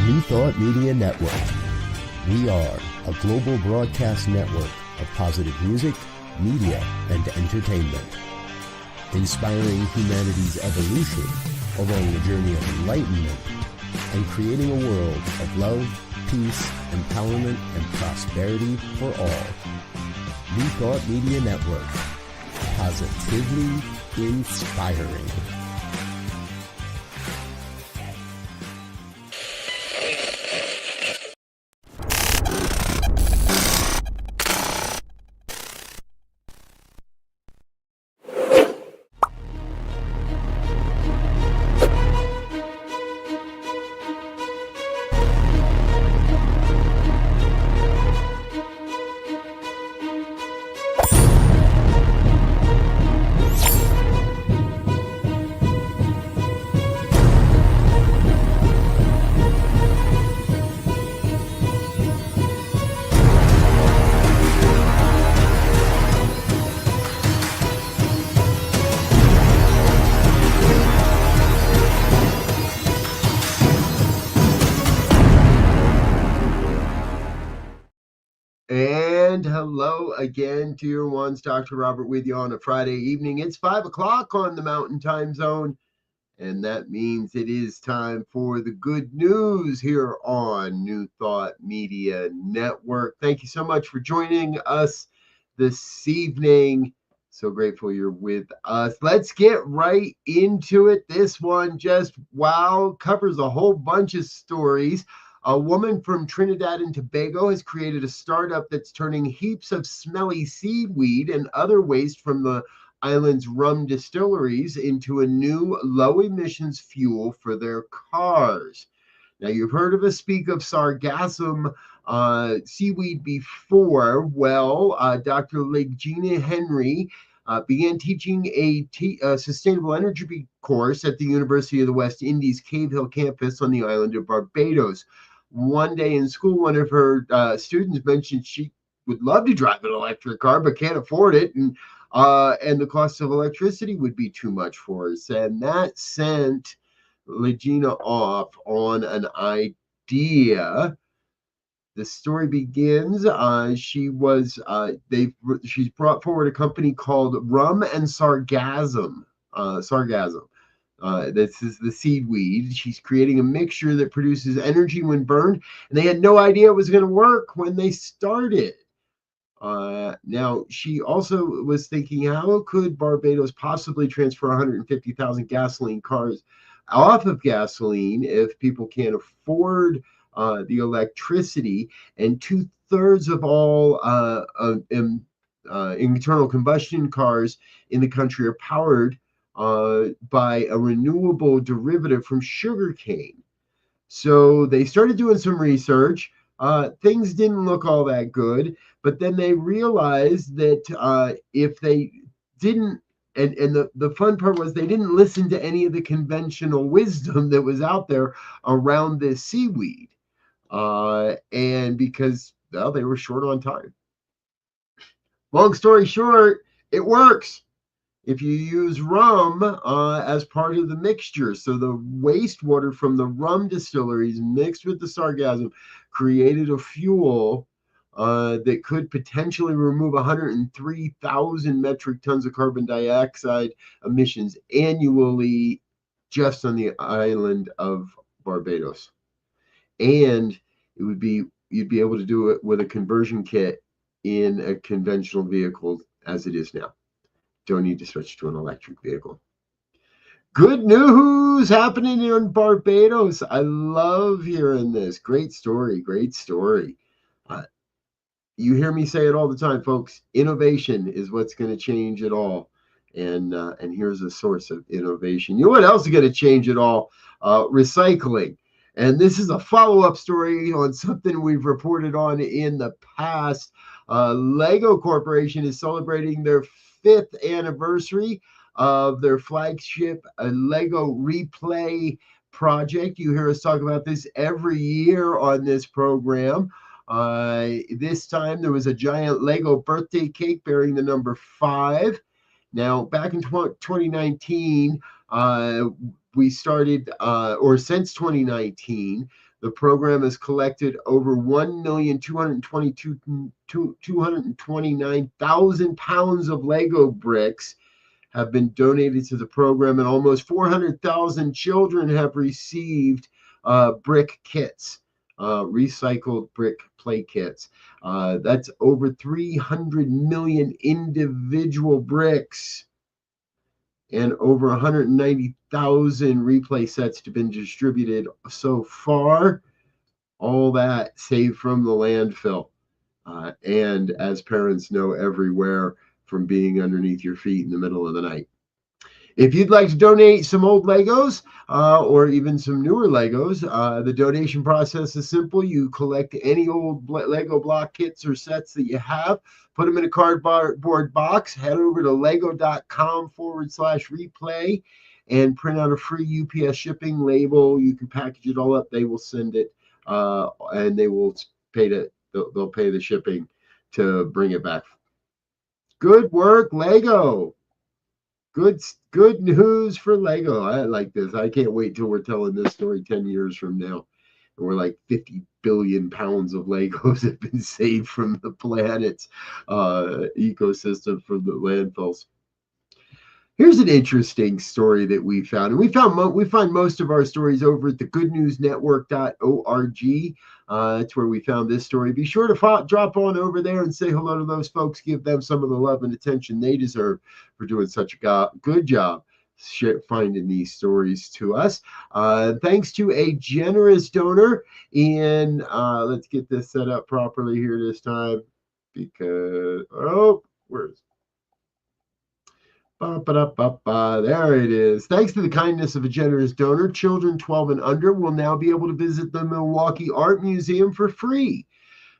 New Thought Media Network. We are a global broadcast network of positive music, media, and entertainment, inspiring humanity's evolution along the journey of enlightenment and creating a world of love, peace, empowerment, and prosperity for all. New Thought Media Network. Positively inspiring. And hello again, Tier 1's Dr. Robert with you on a Friday evening. It's 5 o'clock on the Mountain Time Zone, and that means it is time for the good news here on New Thought Media Network. Thank you so much for joining us this evening. So grateful you're with us. Let's get right into it. This one just, wow, covers a whole bunch of stories. A woman from Trinidad and Tobago has created a startup that's turning heaps of smelly seaweed and other waste from the island's rum distilleries into a new low-emissions fuel for their cars. Now, you've heard of us speak of sargassum seaweed before. Well, Dr. Legina Henry began teaching a sustainable energy course at the University of the West Indies Cave Hill campus on the island of Barbados. One day in school, one of her students mentioned she would love to drive an electric car, but can't afford it. And the cost of electricity would be too much for us. And that sent Legina off on an idea. The story begins. She's brought forward a company called Rum and Sargassum. This is the seaweed. She's creating a mixture that produces energy when burned, and they had no idea it was going to work when they started. Now, she also was thinking, how could Barbados possibly transfer 150,000 gasoline cars off of gasoline if people can't afford the electricity? And 2/3 of all internal combustion cars in the country are powered by a renewable derivative from sugarcane. So they started doing some research. Things didn't look all that good, but then they realized that if they didn't, and the fun part was they didn't listen to any of the conventional wisdom that was out there around this seaweed. And because, well, they were short on time. Long story short, it works if you use rum as part of the mixture. So the wastewater from the rum distilleries mixed with the sargassum created a fuel that could potentially remove 103,000 metric tons of carbon dioxide emissions annually just on the island of Barbados. And you'd be able to do it with a conversion kit in a conventional vehicle as it is now. Don't need to switch to an electric vehicle. Good news happening in Barbados. I love hearing this. Great story. Great story. You hear me say it all the time, folks. Innovation is what's going to change it all. And here's a source of innovation. You know what else is going to change it all? Recycling. And this is a follow-up story on something we've reported on in the past. Lego Corporation is celebrating their 5th anniversary of their flagship Lego Replay project. You hear us talk about this every year on this program. This time there was a giant Lego birthday cake bearing the number 5. Now, back in 2019, we started, or since 2019, The program has collected over 1,229,000 pounds of Lego bricks have been donated to the program, and almost 400,000 children have received brick kits, recycled brick play kits. That's over 300 million individual bricks and over 190,000 replay sets have been distributed so far. All that saved from the landfill. And as parents know, everywhere from being underneath your feet in the middle of the night. If you'd like to donate some old Legos or even some newer Legos, the donation process is simple. You collect any old Lego block kits or sets that you have, put them in a cardboard box, head over to lego.com/replay and print out a free UPS shipping label. You can package it all up. They will send it and they will they'll pay the shipping to bring it back. Good work, Lego. Good news for Lego. I like this. I can't wait till we're telling this story 10 years from now. And we're like 50 billion pounds of Legos have been saved from the planet's ecosystem from the landfills. Here's an interesting story that we found, and we find most of our stories over at the goodnewsnetwork.org. It's where we found this story. Be sure to drop on over there and say hello to those folks. Give them some of the love and attention they deserve for doing such a good job finding these stories to us. Thanks to a generous donor. And let's get this set up properly here this time because, where's there it is. Thanks to the kindness of a generous donor, children 12 and under will now be able to visit the Milwaukee Art Museum for free.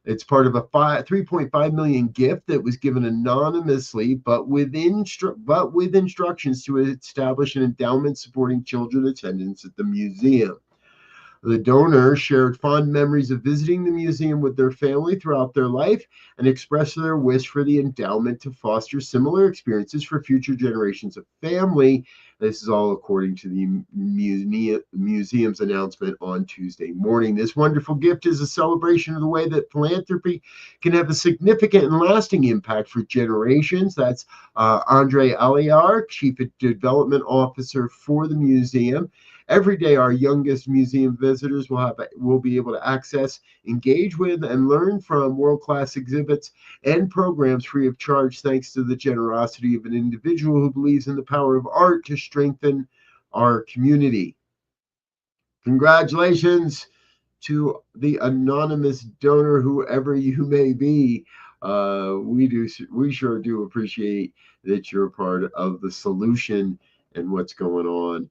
It's part of a $3.5 million gift that was given anonymously, but with instructions to establish an endowment supporting children attendance at the museum. The donor shared fond memories of visiting the museum with their family throughout their life and expressed their wish for the endowment to foster similar experiences for future generations of family. This is all according to the museum's announcement on Tuesday morning. This wonderful gift is a celebration of the way that philanthropy can have a significant and lasting impact for generations. That's Andre Aliar, Chief Development Officer for the museum. Every day, our youngest museum visitors will be able to access, engage with, and learn from world-class exhibits and programs free of charge, thanks to the generosity of an individual who believes in the power of art to strengthen our community. Congratulations to the anonymous donor, whoever you may be. We sure do appreciate that you're part of the solution and what's going on.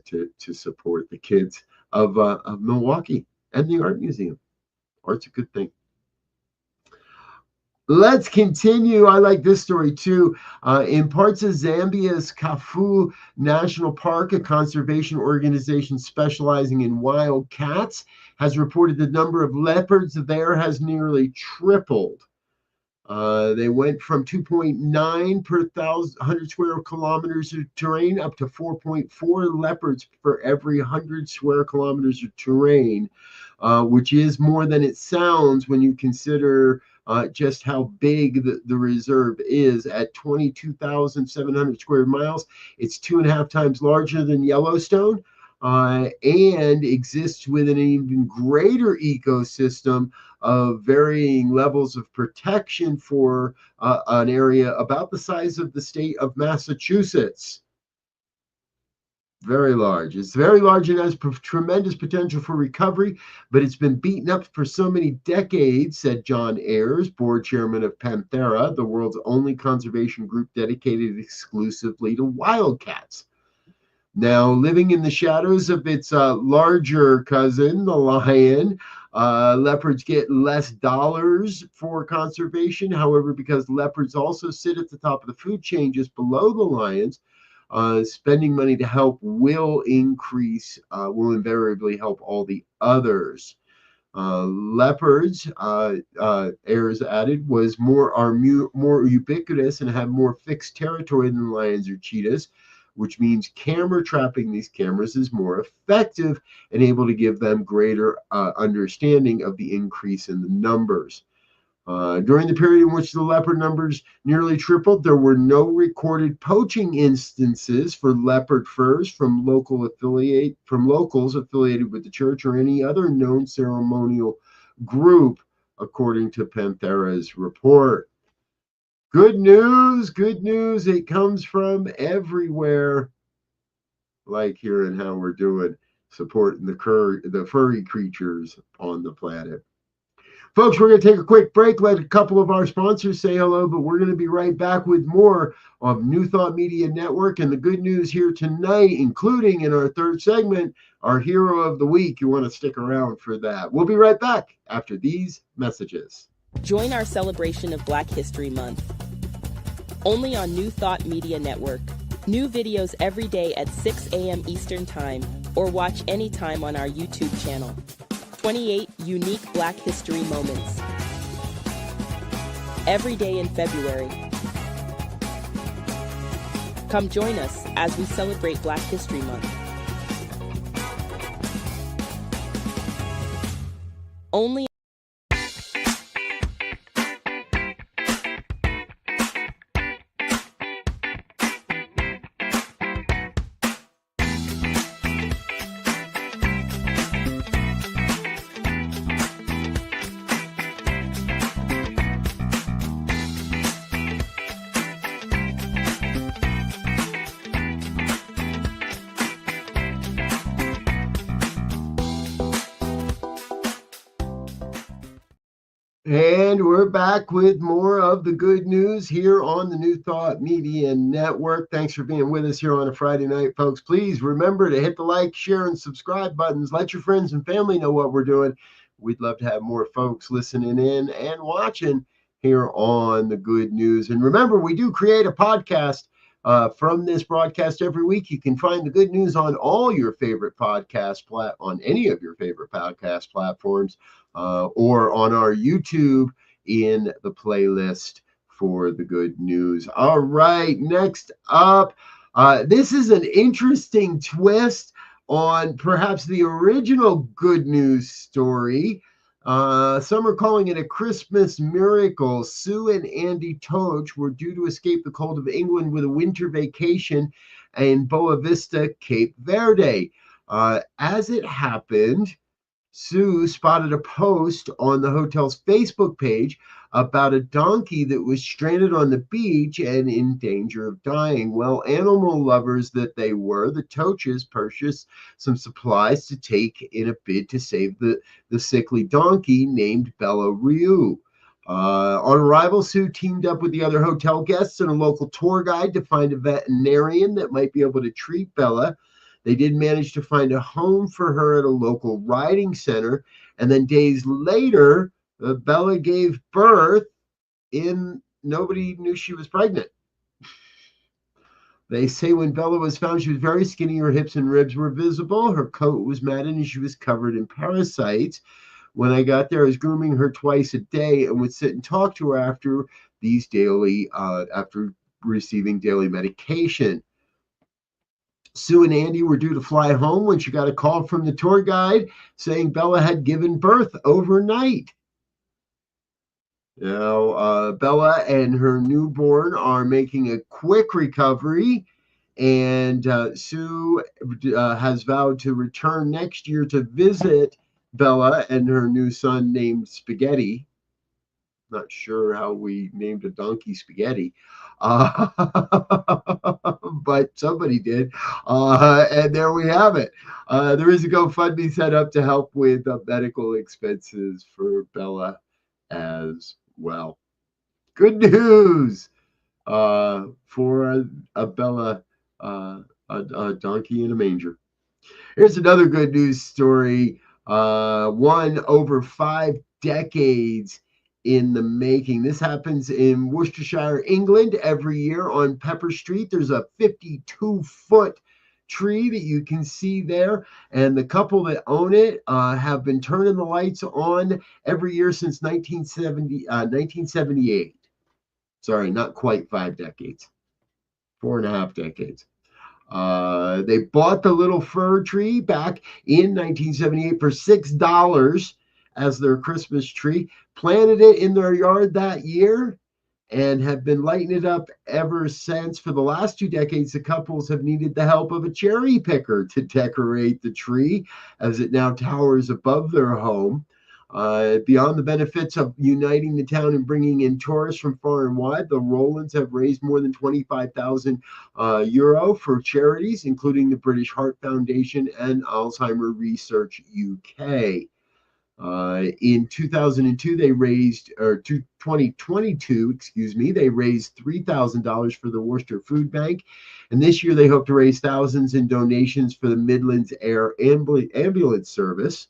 To support the kids of Milwaukee and the Art Museum. Art's a good thing. Let's continue. I like this story too. In parts of Zambia's Kafu National Park, a conservation organization specializing in wild cats has reported the number of leopards there has nearly tripled. They went from 2.9 per 100 square kilometers of terrain up to 4.4 leopards for every 100 square kilometers of terrain, which is more than it sounds when you consider just how big the reserve is. At 22,700 square miles, it's 2.5 times larger than Yellowstone. And exists within an even greater ecosystem of varying levels of protection for an area about the size of the state of Massachusetts. Very large. It's very large and has tremendous potential for recovery, but it's been beaten up for so many decades, said John Ayers, board chairman of Panthera, the world's only conservation group dedicated exclusively to wildcats. Now, living in the shadows of its larger cousin, the lion, leopards get less dollars for conservation. However, because leopards also sit at the top of the food chain just below the lions, spending money to help will invariably help all the others. Leopards, Ayers added, are more ubiquitous and have more fixed territory than lions or cheetahs, which means camera trapping these cameras is more effective and able to give them greater understanding of the increase in the numbers. During the period in which the leopard numbers nearly tripled, there were no recorded poaching instances for leopard furs from locals affiliated with the church or any other known ceremonial group, according to Panthera's report. Good news, good news. It comes from everywhere, like here in how we're doing, supporting the furry creatures on the planet. Folks, we're going to take a quick break, let a couple of our sponsors say hello, but we're going to be right back with more of New Thought Media Network and the good news here tonight, including in our third segment, our hero of the week. You want to stick around for that. We'll be right back after these messages. Join our celebration of Black History Month. Only on New Thought Media Network. New videos every day at 6 a.m. Eastern Time, or watch anytime on our YouTube channel. 28 unique Black history moments. Every day in February. Come join us as we celebrate Black History Month. Only And we're back with more of the good news here on the New Thought Media Network. Thanks for being with us here on a Friday night, folks. Please remember to hit the like, share, and subscribe buttons. Let your friends and family know what we're doing. We'd love to have more folks listening in and watching here on the good news. And remember, we do create a podcast from this broadcast every week. You can find the good news on all your favorite on any of your favorite podcast platforms. Or on our YouTube in the playlist for the good news. All right, next up, this is an interesting twist on perhaps the original good news story. Some are calling it a Christmas miracle. Sue and Andy Toach were due to escape the cold of England with a winter vacation in Boa Vista, Cape Verde. As it happened, Sue spotted a post on the hotel's Facebook page about a donkey that was stranded on the beach and in danger of dying. Well, animal lovers that they were, the Toaches purchased some supplies to take in a bid to save the sickly donkey named Bella Ryu. On arrival, Sue teamed up with the other hotel guests and a local tour guide to find a veterinarian that might be able to treat Bella. They did manage to find a home for her at a local riding center. And then days later, Bella gave birth and nobody knew she was pregnant. They say when Bella was found, she was very skinny. Her hips and ribs were visible. Her coat was matted and she was covered in parasites. When I got there, I was grooming her twice a day and would sit and talk to her after receiving daily medication. Sue and Andy were due to fly home when she got a call from the tour guide saying Bella had given birth overnight. Now, Bella and her newborn are making a quick recovery, and Sue has vowed to return next year to visit Bella and her new son named Spaghetti. Not sure how we named a donkey Spaghetti, but somebody did. And there we have it. There is a GoFundMe set up to help with medical expenses for Bella as well. Good news for a Bella, a donkey in a manger. Here's another good news story. One over 5 decades in the making. This happens in Worcestershire, England. Every year on Pepper Street, there's a 52-foot tree that you can see there, and the couple that own it have been turning the lights on every year since 1978. Sorry, not quite 5 decades, 4.5 decades. They bought the little fir tree back in 1978 for $6 as their Christmas tree, planted it in their yard that year, and have been lighting it up ever since. For the last 2 decades, the couples have needed the help of a cherry picker to decorate the tree as it now towers above their home. Beyond the benefits of uniting the town and bringing in tourists from far and wide, the Rolands have raised more than 25,000 euro for charities, including the British Heart Foundation and Alzheimer Research UK. In 2002, they raised, or 2022, excuse me, they raised $3,000 for the Worcester Food Bank. And this year, they hope to raise thousands in donations for the Midlands Air Ambulance Service.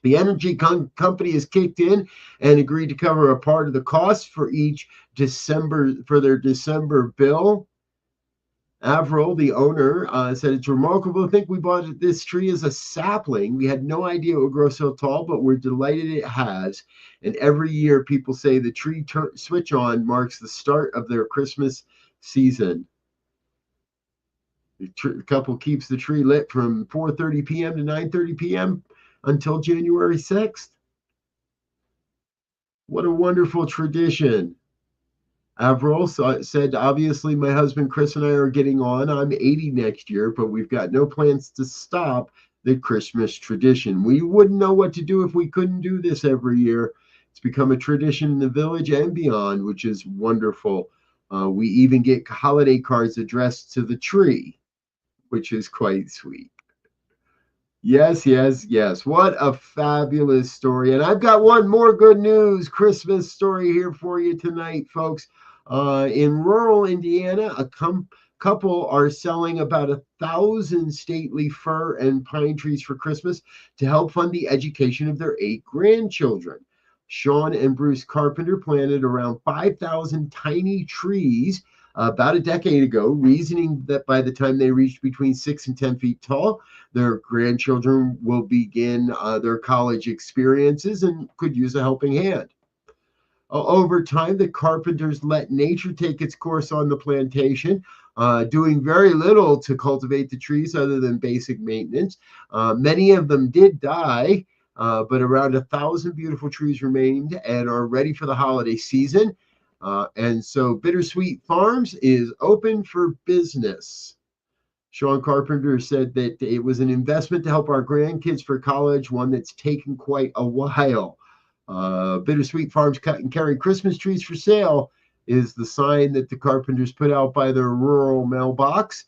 The energy company has kicked in and agreed to cover a part of the cost for their December bill. Avril, the owner, said, "It's remarkable to think we bought this tree as a sapling. We had no idea it would grow so tall, but we're delighted it has. And every year people say the tree switch on marks the start of their Christmas season." The couple keeps the tree lit from 4:30 p.m. to 9:30 p.m. until January 6th. What a wonderful tradition. Avril said, "Obviously, my husband Chris and I are getting on. I'm 80 next year, but we've got no plans to stop the Christmas tradition. We wouldn't know what to do if we couldn't do this every year. It's become a tradition in the village and beyond, which is wonderful. We even get holiday cards addressed to the tree, which is quite sweet." Yes, yes, yes. What a fabulous story. And I've got one more good news Christmas story here for you tonight, folks. In rural Indiana, a couple are selling about 1,000 stately fir and pine trees for Christmas to help fund the education of their 8 grandchildren. Sean and Bruce Carpenter planted around 5,000 tiny trees about a decade ago, reasoning that by the time they reached between 6 and 10 feet tall, their grandchildren will begin their college experiences and could use a helping hand. Over time, the Carpenters let nature take its course on the plantation, doing very little to cultivate the trees other than basic maintenance. Many of them did die, but around 1,000 beautiful trees remained and are ready for the holiday season. And so Bittersweet Farms is open for business. Sean Carpenter said that it was an investment to help our grandkids for college, one that's taken quite a while. Bittersweet Farms cut and carry Christmas trees for sale is the sign that the Carpenters put out by their rural mailbox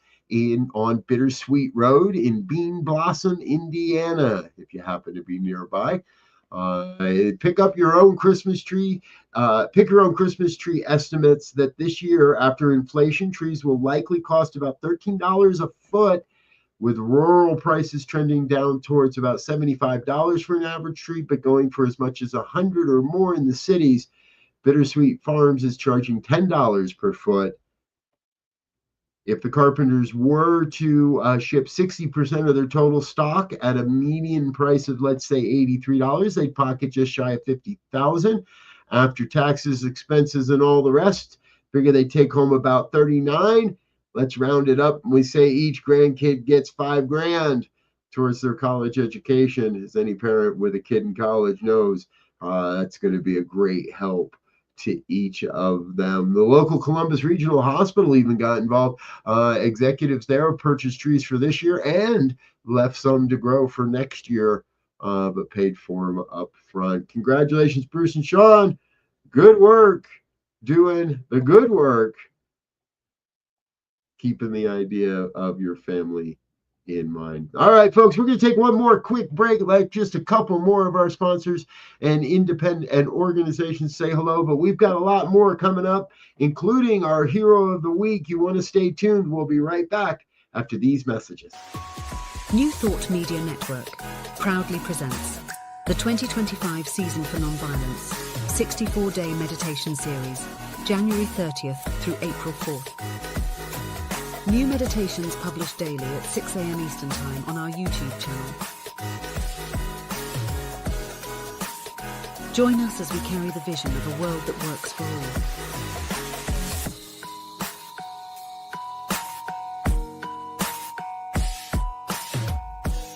on Bittersweet Road in Bean Blossom, Indiana, if you happen to be nearby. Pick your own Christmas tree estimates that this year, after inflation, trees will likely cost about $13 a foot, with rural prices trending down towards about $75 for an average tree, but going for as much as $100 or more in the cities. Bittersweet Farms is charging $10 per foot. If the Carpenters were to ship 60% of their total stock at a median price of, let's say, $83, they'd pocket just shy of $50,000. After taxes, expenses, and all the rest, figure they take home about $39,000. Let's round it up and we say each grandkid gets $5,000 towards their college education. As any parent with a kid in college knows, that's going to be a great help to each of them. The local Columbus Regional Hospital even got involved. Executives there purchased trees for this year and left some to grow for next year, but paid for them up front. Congratulations, Bruce and Sean. Good work doing the good work, keeping the idea of your family in mind. All right, folks, we're going to take one more quick break, like just a couple more of our sponsors and independent and organizations say hello, but we've got a lot more coming up, including our hero of the week. You want to stay tuned. We'll be right back after these messages. New Thought Media Network proudly presents the 2025 Season for Nonviolence 64-day meditation series, January 30th through April 4th. New meditations published daily at 6 a.m. Eastern Time on our YouTube channel. Join us as we carry the vision of a world that works for all.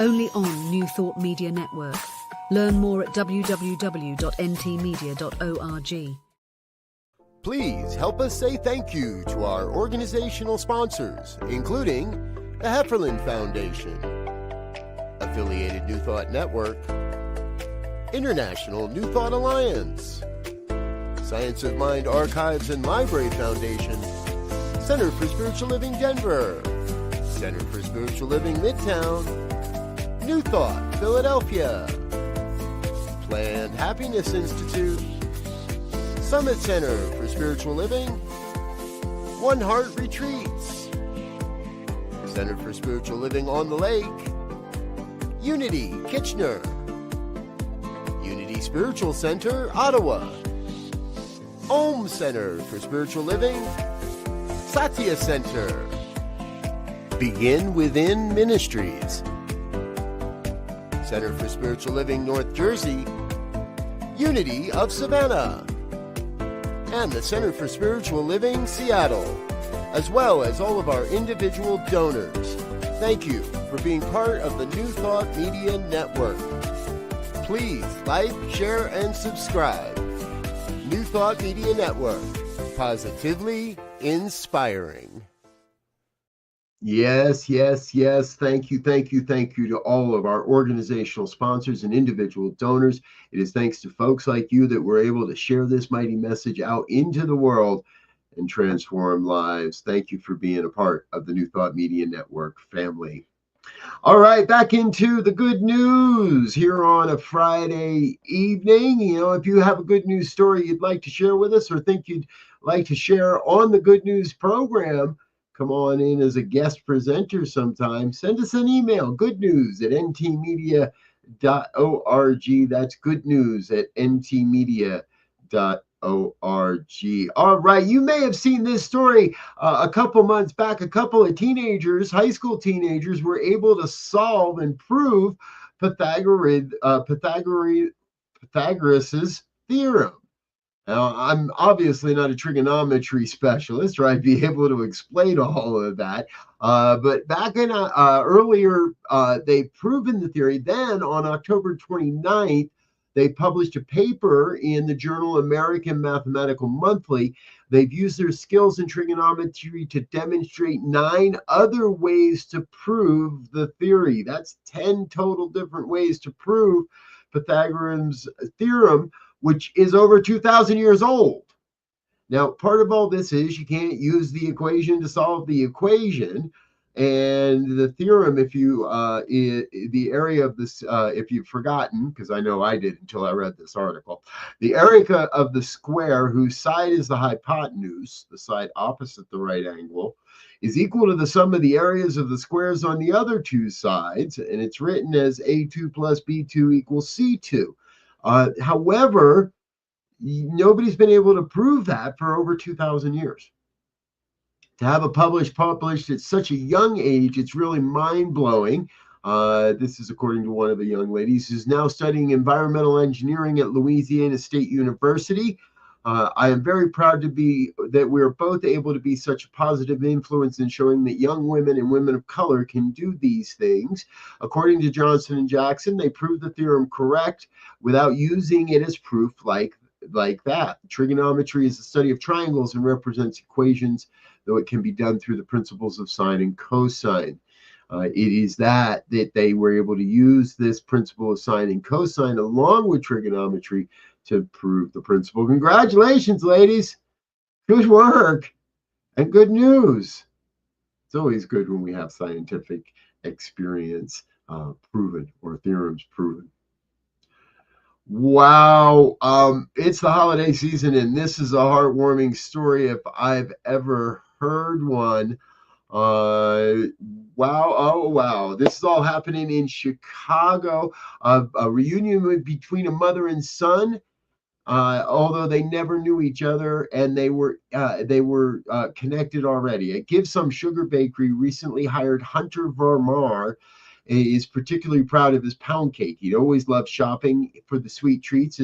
only on New Thought Media Network. Learn more at www.ntmedia.org. Please help us say thank you to our organizational sponsors, including the Hefferland Foundation, Affiliated New Thought Network, International New Thought Alliance, Science of Mind Archives and Library Foundation, Center for Spiritual Living Denver, Center for Spiritual Living Midtown, New Thought Philadelphia, Planned Happiness Institute, Summit Center for Spiritual Living, One Heart Retreats, Center for Spiritual Living on the Lake, Unity Kitchener, Unity Spiritual Center Ottawa, Om Center for Spiritual Living, Satya Center, Begin Within Ministries, Center for Spiritual Living North Jersey, Unity of Savannah, and the Center for Spiritual Living Seattle, as well as all of our individual donors. Thank you for being part of the New Thought Media Network. Please like, share, and subscribe. New Thought Media Network, positively inspiring. Yes, yes, yes. Thank you, thank you, thank you to all of our organizational sponsors and individual donors. It is thanks to folks like you that we're able to share this mighty message out into the world and transform lives. Thank you for being a part of the New Thought Media Network family. All right, back into the good news here on a Friday evening. You know, if you have a good news story you'd like to share with us or think you'd like to share on the good news program, come on in as a guest presenter sometime. Send us an email, goodnews@ntmedia.org. That's goodnews@ntmedia.org. All right, you may have seen this story a couple months back. A couple of teenagers, high school teenagers, were able to solve and prove Pythagoras's theorem. Now, I'm obviously not a trigonometry specialist, or I'd be able to explain all of that. But back in earlier, they've proven the theory. Then on October 29th, they published a paper in the journal American Mathematical Monthly. They've used their skills in trigonometry to demonstrate 9 other ways to prove the theory. That's 10 total different ways to prove Pythagoras' theorem, which is over 2,000 years old. Now, part of all this is you can't use the equation to solve the equation. And the theorem, if you, the area of this, if you've forgotten, because I know I did until I read this article, the area of the square whose side is the hypotenuse, the side opposite the right angle, is equal to the sum of the areas of the squares on the other two sides. And it's written as A2 plus B2 equals C2. However, nobody's been able to prove that for over 2,000 years. To have it published at such a young age, it's really mind-blowing. This is according to one of the young ladies who's now studying environmental engineering at Louisiana State University. I am very proud that we're both able to be such a positive influence in showing that young women and women of color can do these things. According to Johnson and Jackson, they proved the theorem correct without using it as proof like that. Trigonometry is the study of triangles and represents equations, though it can be done through the principles of sine and cosine. It is that they were able to use this principle of sine and cosine along with trigonometry to prove the principle. Congratulations, ladies. Good work and good news. It's always good when we have scientific experience proven or theorems proven. Wow. It's the holiday season, and this is a heartwarming story if I've ever heard one. Wow. Oh, wow. This is all happening in Chicago. A reunion between a mother and son, although they never knew each other, and they were connected already. A Give Some Sugar Bakery recently hired Hunter Vermar. Is particularly proud of his pound cake. He'd always loved shopping for the sweet treats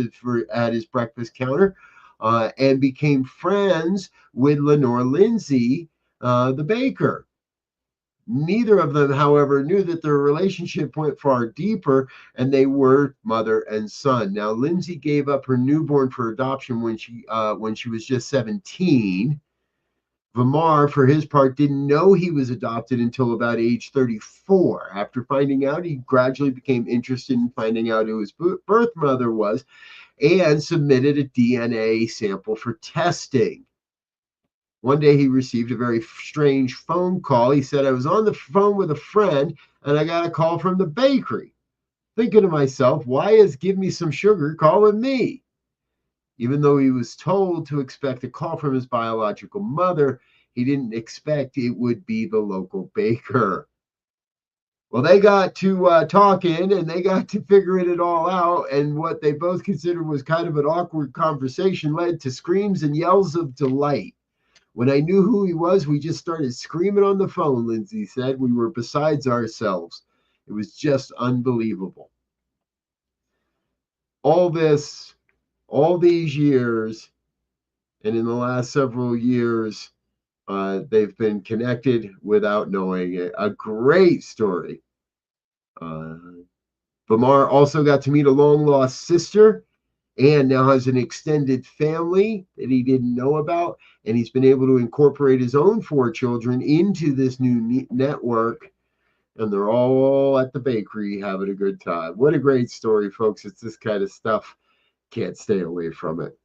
at his breakfast counter, and became friends with Lenore Lindsay, the baker. Neither of them, however, knew that their relationship went far deeper, and they were mother and son. Now, Lindsay gave up her newborn for adoption when she was just 17. Vamar, for his part, didn't know he was adopted until about age 34. After finding out, he gradually became interested in finding out who his birth mother was and submitted a DNA sample for testing. One day he received a very strange phone call. He said, I was on the phone with a friend and I got a call from the bakery. Thinking to myself, why is Give Me Some Sugar calling me? Even though he was told to expect a call from his biological mother, he didn't expect it would be the local baker. Well, they got to talking and they got to figuring it all out. And what they both considered was kind of an awkward conversation led to screams and yells of delight. When I knew who he was, we just started screaming on the phone, Lindsay said. We were besides ourselves. It was just unbelievable. All these years, and in the last several years, they've been connected without knowing it. A great story. Vamar also got to meet a long-lost sister and now has an extended family that he didn't know about, and he's been able to incorporate his own 4 children into this new network, and they're all at the bakery having a good time. What a great story, folks. It's this kind of stuff. Can't stay away from it.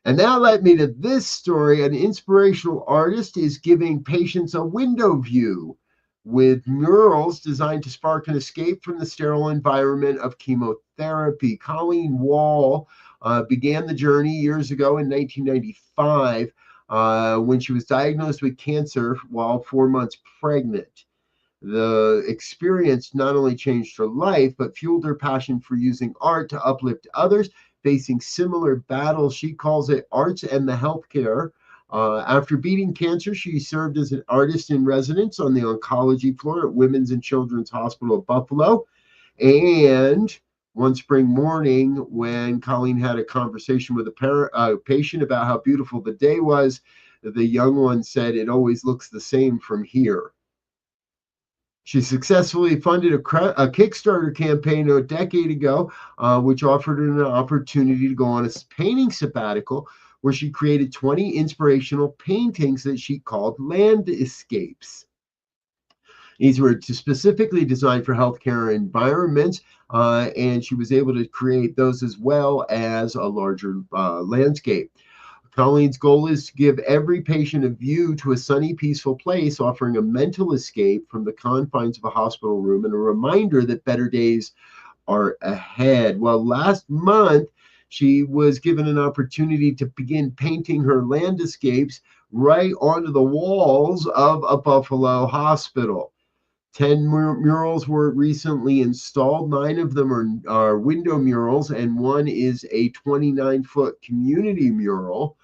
And that led me to this story. An inspirational artist is giving patients a window view with murals designed to spark an escape from the sterile environment of chemotherapy. Colleen Wall began the journey years ago in 1995 when she was diagnosed with cancer while 4 months pregnant. The experience not only changed her life, but fueled her passion for using art to uplift others facing similar battles. She calls it arts and the healthcare. After beating cancer, she served as an artist in residence on the oncology floor at Women's and Children's Hospital of Buffalo. And one spring morning, when Colleen had a conversation with a patient about how beautiful the day was, the young one said, "It always looks the same from here." She successfully funded a Kickstarter campaign a decade ago, which offered her an opportunity to go on a painting sabbatical, where she created 20 inspirational paintings that she called landscapes. These were specifically designed for healthcare environments, and she was able to create those as well as a larger landscape. Colleen's goal is to give every patient a view to a sunny, peaceful place, offering a mental escape from the confines of a hospital room and a reminder that better days are ahead. Well, last month, she was given an opportunity to begin painting her landscapes right onto the walls of a Buffalo hospital. 10 murals were recently installed. 9 of them are window murals, and one is a 29-foot community mural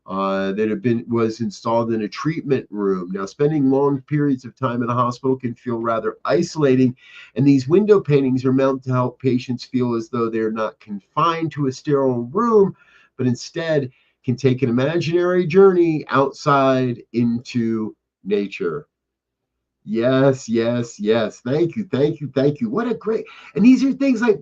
that was installed in a treatment room. Now, spending long periods of time in the hospital can feel rather isolating, and these window paintings are meant to help patients feel as though they're not confined to a sterile room, but instead can take an imaginary journey outside into nature. Yes, yes, yes. Thank you, thank you, thank you. What a great, and these are things like,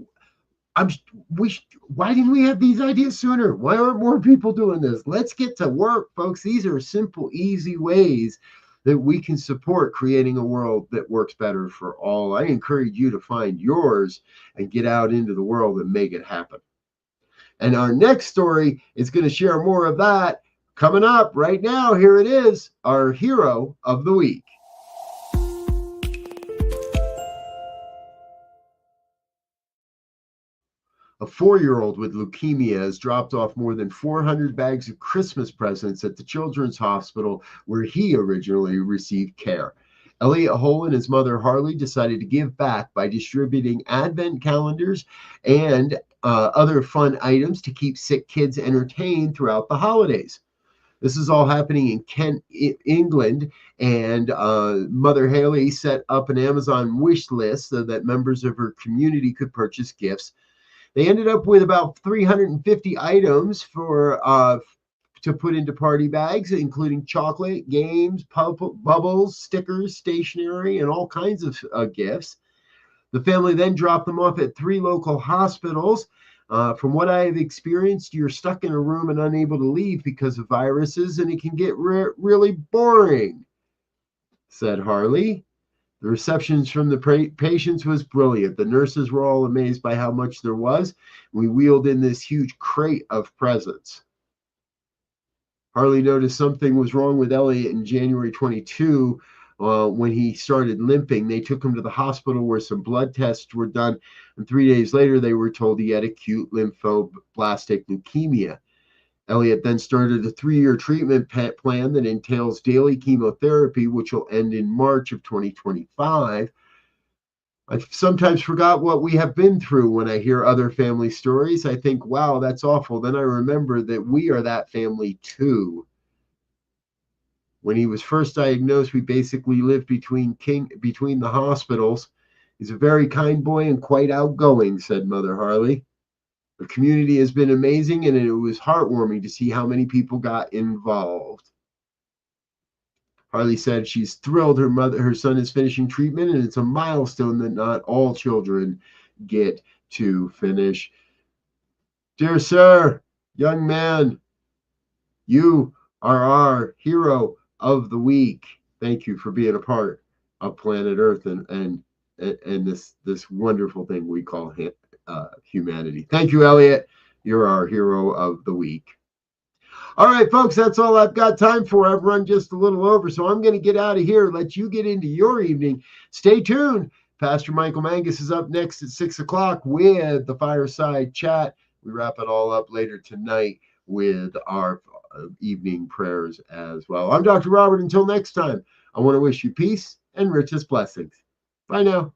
why didn't we have these ideas sooner? Why aren't more people doing this? Let's get to work, folks. These are simple, easy ways that we can support creating a world that works better for all. I encourage you to find yours and get out into the world and make it happen. And our next story is going to share more of that coming up right now. Here it is, our hero of the week. A 4-year-old with leukemia has dropped off more than 400 bags of Christmas presents at the Children's Hospital where he originally received care. Elliot Hull and his mother Harley decided to give back by distributing advent calendars and other fun items to keep sick kids entertained throughout the holidays. This is all happening in Kent, England, and Mother Haley set up an Amazon wish list so that members of her community could purchase gifts. They ended up with about 350 items to put into party bags, including chocolate, games, bubbles, stickers, stationery, and all kinds of gifts. The family then dropped them off at 3 local hospitals. From what I have experienced, you're stuck in a room and unable to leave because of viruses, and it can get really boring, said Harley. The receptions from the patients was brilliant. The nurses were all amazed by how much there was. We wheeled in this huge crate of presents. Harley noticed something was wrong with Elliot in January 22 when he started limping. They took him to the hospital where some blood tests were done, and 3 days later they were told he had acute lymphoblastic leukemia. Elliot then started a 3-year treatment plan that entails daily chemotherapy, which will end in March of 2025. I sometimes forgot what we have been through when I hear other family stories. I think, wow, that's awful. Then I remember that we are that family too. When he was first diagnosed, we basically lived between the hospitals. He's a very kind boy and quite outgoing, said Mother Harley. The community has been amazing, and it was heartwarming to see how many people got involved. Harley said she's thrilled her son is finishing treatment, and it's a milestone that not all children get to finish. Dear sir, young man, you are our hero of the week. Thank you for being a part of planet Earth and this wonderful thing we call humanity. Thank you, Elliot. You're our hero of the week. All right, folks, that's all I've got time for. I've run just a little over, so I'm going to get out of here, let you get into your evening. Stay tuned. Pastor Michael Mangus is up next at 6 o'clock with the Fireside Chat. We wrap it all up later tonight with our evening prayers as well. I'm Dr. Robert. Until next time, I want to wish you peace and richest blessings. Bye now.